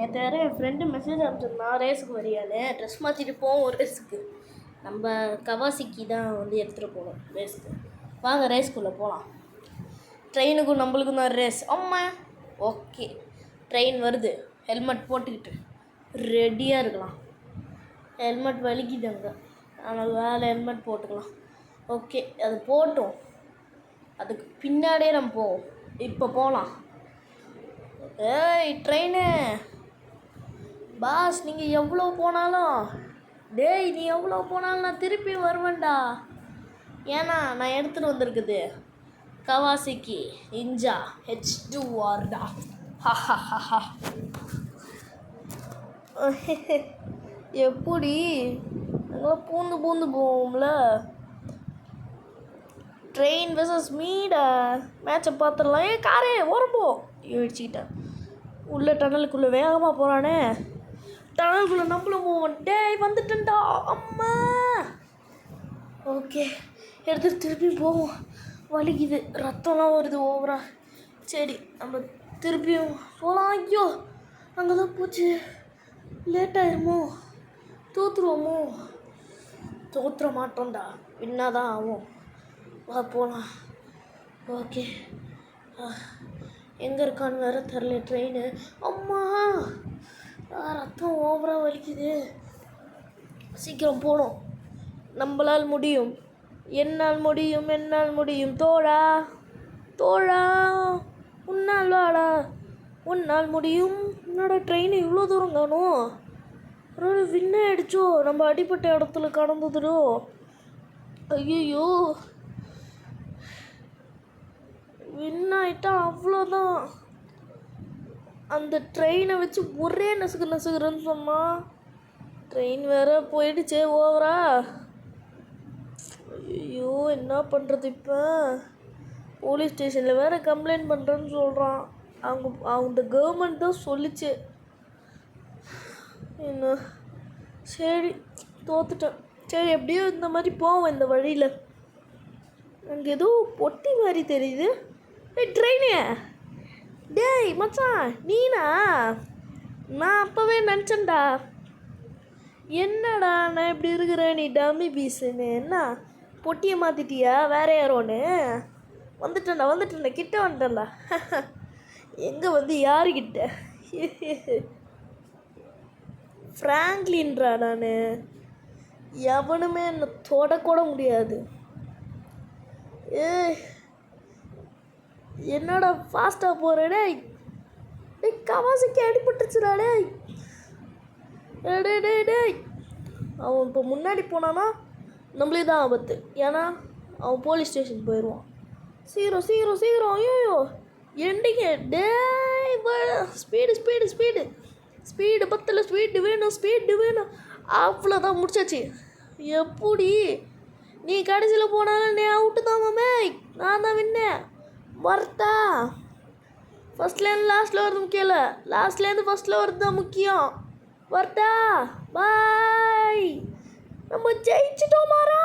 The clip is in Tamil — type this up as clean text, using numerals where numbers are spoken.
நேற்று வேறு என் ஃப்ரெண்டு மெசேஜ் அனுப்பிச்சிருந்தான் ரேஸுக்கு வரியான்னு. ட்ரெஸ் மாற்றிட்டு போவோம் ஒரு ரேஸுக்கு. நம்ம கவாசிக்கு தான் வந்து எடுத்துகிட்டு போகணும் ரேஸுக்கு. வாங்க ரேஸ்க்குள்ளே போகலாம். ட்ரெயினுக்கும் நம்மளுக்கும் தான் ரேஸ். அம்மா ஓகே, ட்ரெயின் வருது. ஹெல்மெட் போட்டுக்கிட்டு ரெடியாக இருக்கலாம். ஹெல்மெட் வலிக்குதுங்க, ஆனால் வேலை ஹெல்மெட் போட்டுக்கலாம். ஓகே, அது போட்டோம். அதுக்கு பின்னாடியே நம்ம போவோம். இப்போ போகலாம். ஏய் ட்ரெயினு பாஸ், நீங்கள் எவ்வளோ போனாலும் டேய் நீ எவ்வளோ போனாலும் நான் திருப்பி வருவேன்டா. ஏன்னா நான் எடுத்துகிட்டு வந்திருக்குது கவாசிக்கு நிஞ்சா H2R எப்படி நாங்களாம் பூந்து பூந்து போவோம்ல. ட்ரெயின் வெர்சஸ் மீடா மேட்சை பார்த்துடலாம். காரே ஓரம்போ இடிச்சிக்கிட்டேன். உள்ளே டனலுக்குள்ளே வேகமாக போகிறானே. டனலுக்குள்ளே நம்மளும் போவோம். டேய் வந்துட்டேன்டா அம்மா. ஓகே, எடுத்துகிட்டு திருப்பி போவோம். வலிக்குது, ரத்தம்லாம் வருது ஓவரா. சரி நம்ம திருப்பியும் போகலாம். ஐயோ அங்கே தான் போச்சு. லேட் ஆயிருமோ? தோற்றுருவோமோ? தோற்றுற மாட்டோம்டா, வின்னாதான் ஆகும். வா போகலாம். ஓகே, எங்கே இருக்கான்னு வேறு தெரில ட்ரெயின். அம்மா ரத்தம் ஓவராக வலிக்குது. சீக்கிரம் போகணும். நம்மளால் முடியும், என்னால் முடியும், என்னால் முடியும். தோழா தோழா உன்னால் வாடா, உன்னால் முடியும். என்னோட ட்ரெயின் இவ்வளோ தூரம் காணும். ஒரு வின்ன ஆகிடுச்சோ, நம்ம அடிப்பட்ட இடத்துல கடந்ததுடோ. ஐயோ வின் ஆகிட்டா அவ்வளோதான். அந்த ட்ரெயினை வச்சு ஒரே நசுக்குறேன்னு சொன்னால் ட்ரெயின் வேறு போயிடுச்சே ஓவரா. ஐயோ என்ன பண்ணுறது? இப்போ போலீஸ் ஸ்டேஷனில் வேறு கம்ப்ளைண்ட் பண்ணுறேன்னு சொல்கிறான். அவங்க கவர்மெண்ட் தான் சொல்லிச்சு. என்ன சரி தோத்துட்டேன். சரி எப்படியோ இந்த மாதிரி போவோம். இந்த வழியில் அங்கே ஏதோ பொட்டி மாதிரி தெரியுது. ட்ரெயினு டேய் மச்சான் நீனா? நான் அப்போவே நினச்சேன்டா. என்னடா நான் இப்படி இருக்கிறேன், நீ டம்மி பீஸுன்னு. என்ன பொட்டியை மாற்றிட்டியா வேற யாரோன்னு? வந்துட்டேன்டா கிட்ட வந்துட்டேன்டா. எங்கே வந்து யாருக்கிட்ட? ஃப்ராங்க்லின்றா நான். எவனுமே என்னை தொடக்கூட முடியாது. என்னடா ஃபாஸ்ட்டாக போகிறேன். டேய் கவாசிக்கு அடிபட்டுச்சுடா. டேய் டேய் அவன் இப்போ முன்னாடி போனான்னா நம்மளே தான் ஆபத்து. ஏன்னா அவன் போலீஸ் ஸ்டேஷன் போயிடுவான். சீக்கிரம் ஐயோ எண்டிங்க. டேய் ஸ்பீடு பத்தில் ஸ்பீடு வேணும். அவ்வளோதான் முடிச்சாச்சு. எப்படி நீ கடைசியில் போனாலும் நீ அவுட்டு தான் மாமே. நான் தான் வின்னேன். வரட்டா? ஃபஸ்ட்லேருந்து லாஸ்ட்டில் வரது முக்கியம் இல்லை, லாஸ்ட்லேருந்து ஃபஸ்ட்டில் வரது தான் முக்கியம். வரட்டா? பாய். நம்ம ஜெயிச்சிட்டோம் மாறா.